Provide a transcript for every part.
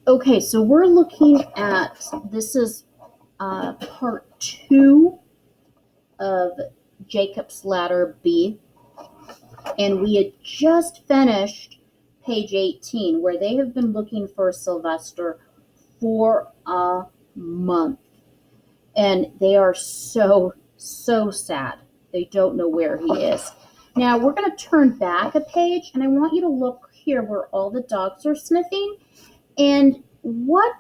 Okay, so we're looking at, this is part 2 of Jacob's Ladder B, and we had just finished page 18, where they have been looking for Sylvester for a month, and they are so sad. They don't know where he is. Now we're going to turn back a page, and I want you to look here where all the dogs are sniffing. And what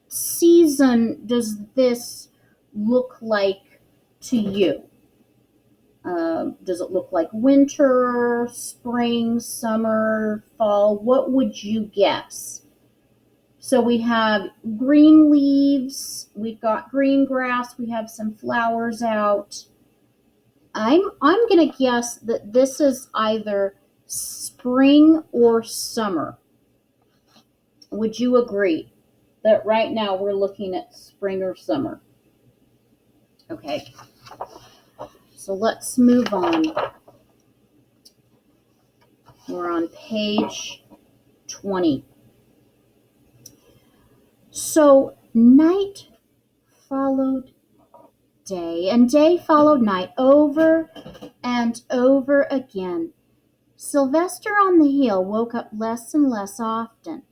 season does this look like to you? Does it look like winter, spring, summer, fall? What would you guess? So we have green leaves, we've got green grass, we have some flowers out. I'm going to guess that this is either spring or summer. Would you agree that right now we're looking at spring or summer? Okay. So let's move on. We're on page 20. So night followed day, and day followed night, over and over again. Sylvester on the hill woke up less and less often.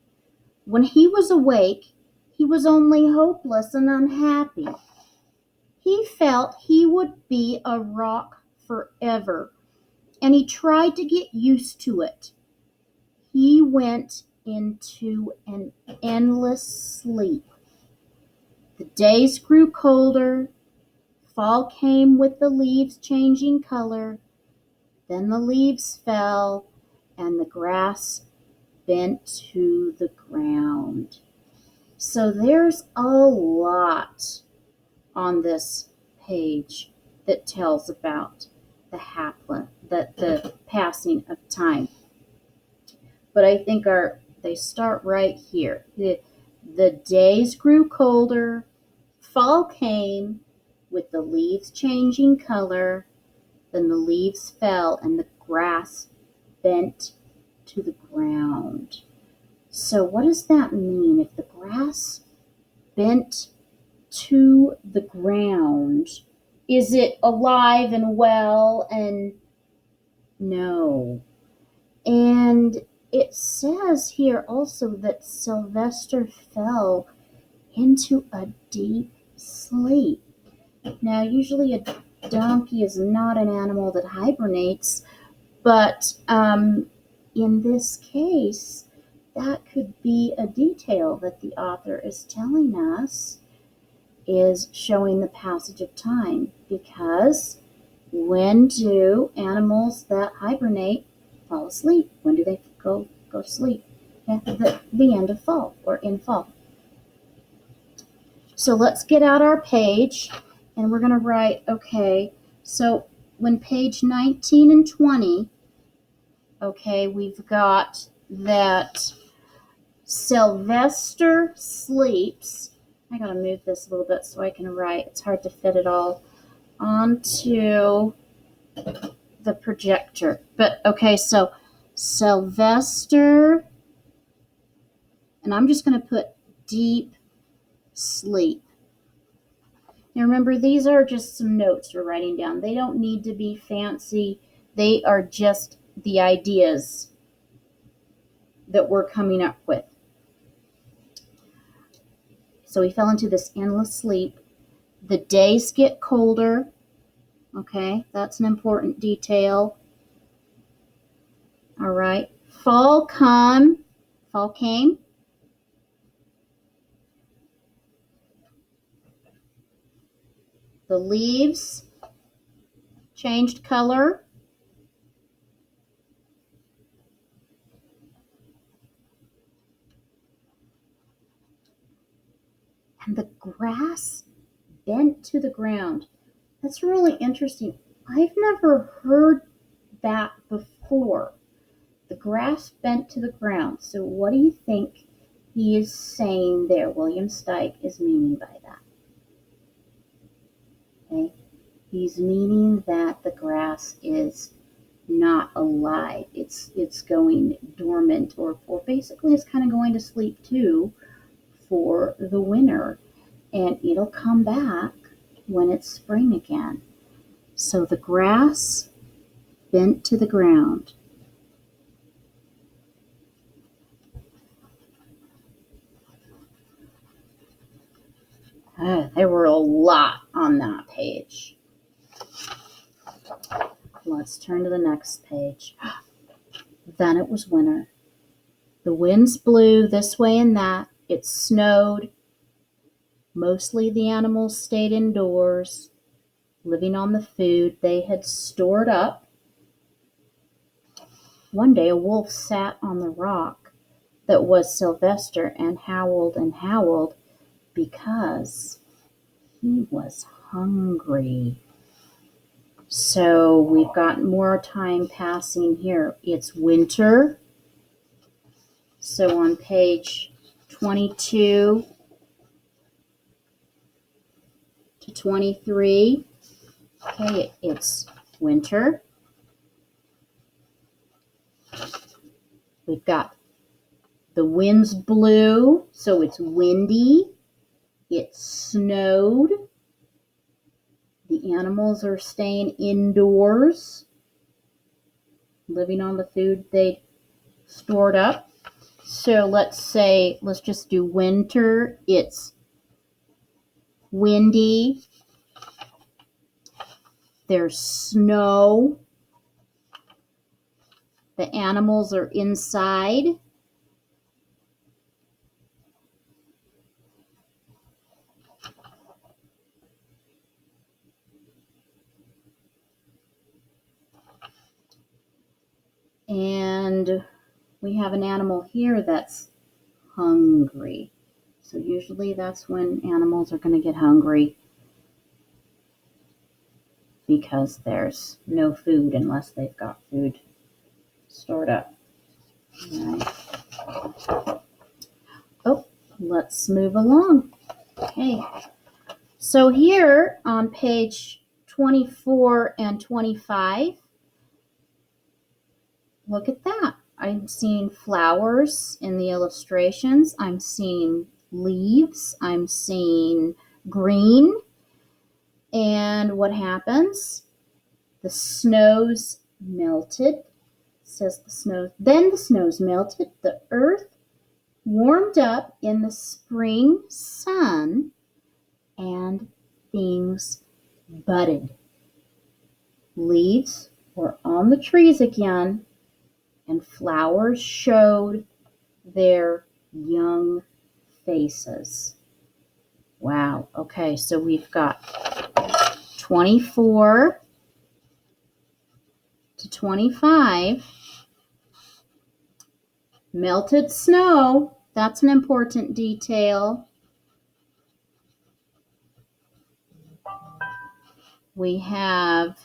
When he was awake, he was only hopeless and unhappy. He felt he would be a rock forever, and he tried to get used to it. He went into an endless sleep. The days grew colder. Fall came with the leaves changing color. Then the leaves fell, and the grass bent to the ground. So there's a lot on this page that tells about the passing of time. But I think they start right here. The days grew colder. Fall came with the leaves changing color. Then the leaves fell and the grass bent to the ground. So what does that mean? If the grass bent to the ground, is it alive and well? And no. And it says here also that Sylvester fell into a deep sleep. Now, usually a donkey is not an animal that hibernates, but in this case, that could be a detail that the author is telling us, is showing the passage of time. Because when do animals that hibernate fall asleep? When do they go to sleep? At the end of fall, or in fall. So let's get out our page, and we're going to write, okay, so when page 19 and 20, okay, we've got that Sylvester sleeps. I got to move this a little bit so I can write. It's hard to fit it all onto the projector. But okay, so Sylvester, and I'm just going to put deep sleep. Now remember, these are just some notes we're writing down. They don't need to be fancy. They are just the ideas that we're coming up with. So he fell into this endless sleep. The days get colder. Okay, that's an important detail. All right. Fall came. The leaves changed color. And the grass bent to the ground. That's really interesting. I've never heard that before. The grass bent to the ground. So what do you think he is saying there? William Steig is meaning by that. Okay? He's meaning that the grass is not alive. It's going dormant, or basically it's kind of going to sleep too. for the winter, and it'll come back when it's spring again. So the grass bent to the ground. There were a lot on that page. Let's turn to the next page. Then it was winter. The winds blew this way and that. It snowed. Mostly the animals stayed indoors, living on the food they had stored up. One day a wolf sat on the rock that was Sylvester and howled because he was hungry. So we've got more time passing here. It's winter. So on page 22 to 23, okay, it's winter. We've got the winds blew, so it's windy. It snowed. The animals are staying indoors, living on the food they stored up. So let's just do winter. It's windy. There's snow. The animals are inside. And we have an animal here that's hungry. So usually that's when animals are going to get hungry, because there's no food unless they've got food stored up. All right. Oh, let's move along. Okay. So here on page 24 and 25, look at that. I'm seeing flowers in the illustrations. I'm seeing leaves. I'm seeing green. And what happens? The snows melted. It says then the snows melted. The earth warmed up in the spring sun, and things budded. Leaves were on the trees again, and flowers showed their young faces. Wow. Okay, so we've got 24 to 25. Melted snow. That's an important detail. We have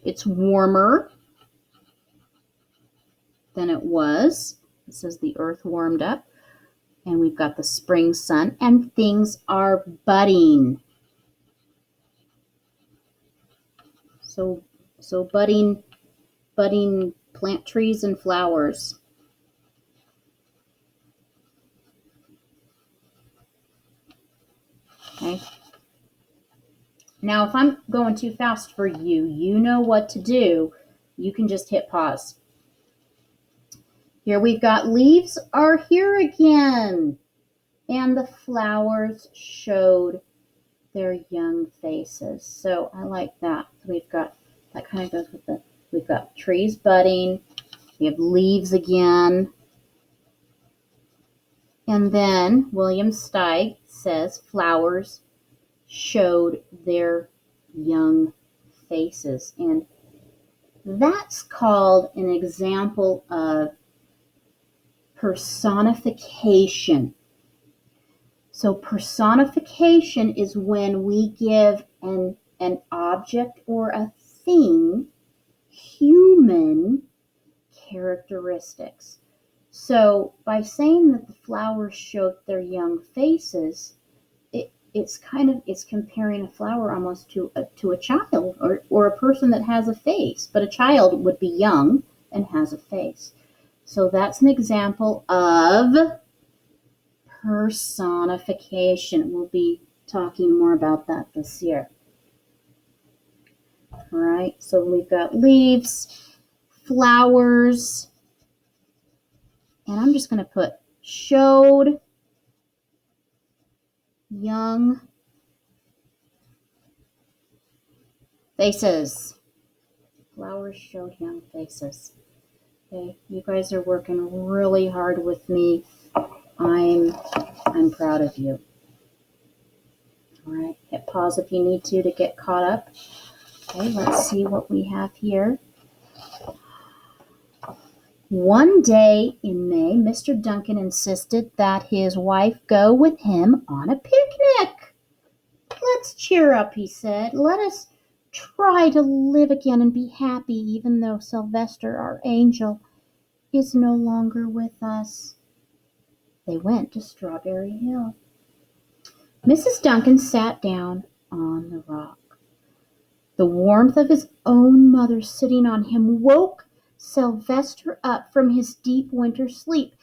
it's warmer than it was. It says the earth warmed up. And we've got the spring sun, and things are budding. So budding plant trees and flowers. Okay. Now, if I'm going too fast for you, you know what to do. You can just hit pause. Here we've got leaves are here again, and the flowers showed their young faces. So I like that. We've got, that kind of goes with we've got trees budding, we have leaves again, and then William Steig says flowers showed their young faces. And that's called an example of personification. So personification is when we give an object or a thing human characteristics. So by saying that the flowers showed their young faces, it's comparing a flower almost to a child or a person that has a face. But a child would be young and has a face. So that's an example of personification. We'll be talking more about that this year. All right, so we've got leaves, flowers, and I'm just going to put showed young faces. Flowers showed young faces. Okay, you guys are working really hard with me. I'm proud of you. All right, hit pause if you need to get caught up. Okay, let's see what we have here. One day in May, Mr. Duncan insisted that his wife go with him on a picnic. Let's cheer up, he said. Let us try to live again and be happy, even though Sylvester, our angel, is no longer with us. They went to Strawberry Hill. Mrs. Duncan sat down on the rock. The warmth of his own mother sitting on him woke Sylvester up from his deep winter sleep.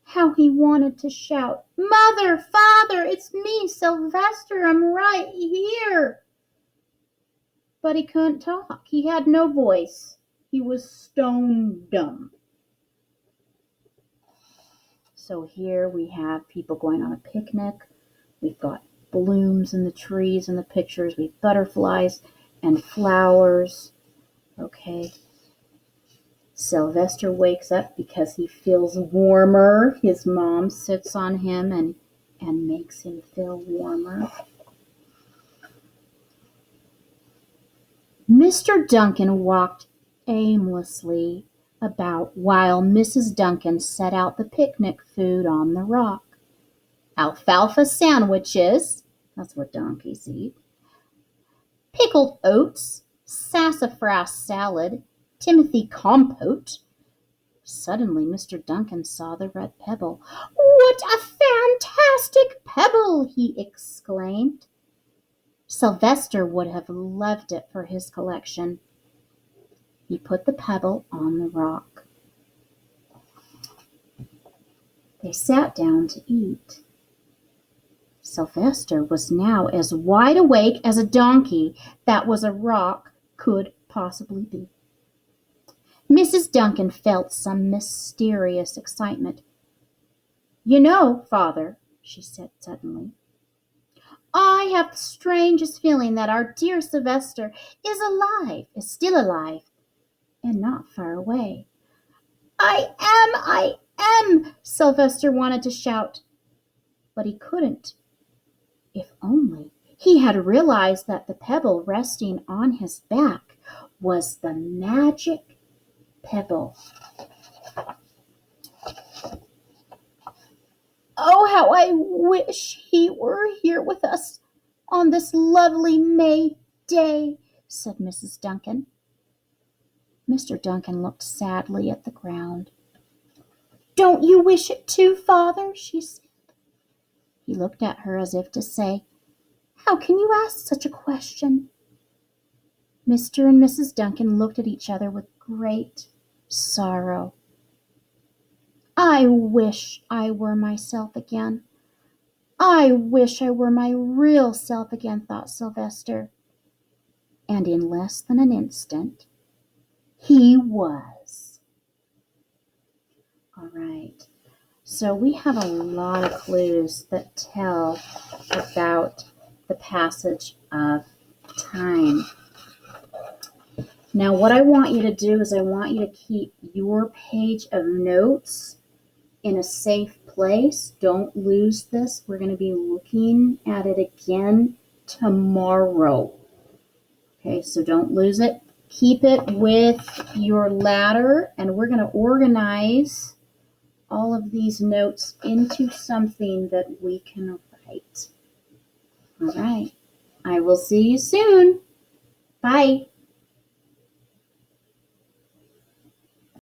How he wanted to shout, "Mother, Father, it's me, Sylvester, I'm right here." But he couldn't talk. He had no voice. He was stone dumb. So here we have people going on a picnic. We've got blooms in the trees in the pictures. We have butterflies and flowers. Okay. Sylvester wakes up because he feels warmer. His mom sits on him and makes him feel warmer. Mr. Duncan walked aimlessly about while Mrs. Duncan set out the picnic food on the rock. Alfalfa sandwiches, that's what donkeys eat, pickled oats, sassafras salad, Timothy compote. Suddenly Mr. Duncan saw the red pebble. "What a fantastic pebble!" he exclaimed. Sylvester would have loved it for his collection. He put the pebble on the rock. They sat down to eat. Sylvester was now as wide awake as a donkey that was a rock could possibly be. Mrs. Duncan felt some mysterious excitement. "You know, Father," she said suddenly, "I have the strangest feeling that our dear Sylvester is still alive, and not far away." I am, Sylvester wanted to shout, but he couldn't. If only he had realized that the pebble resting on his back was the magic pebble. "Oh, how I wish he were here with us on this lovely May day," said Mrs. Duncan. Mr. Duncan looked sadly at the ground. "Don't you wish it too, Father?" she said. He looked at her as if to say, "How can you ask such a question?" Mr. and Mrs. Duncan looked at each other with great sorrow. "I wish I were myself again. I wish I were my real self again," thought Sylvester. And in less than an instant, he was. All right. So we have a lot of clues that tell about the passage of time. Now, what I want you to do is I want you to keep your page of notes in a safe place. Don't lose this. We're going to be looking at it again tomorrow. Okay, so don't lose it. Keep it with your ladder, and we're going to organize all of these notes into something that we can write. All right. I will see you soon. Bye.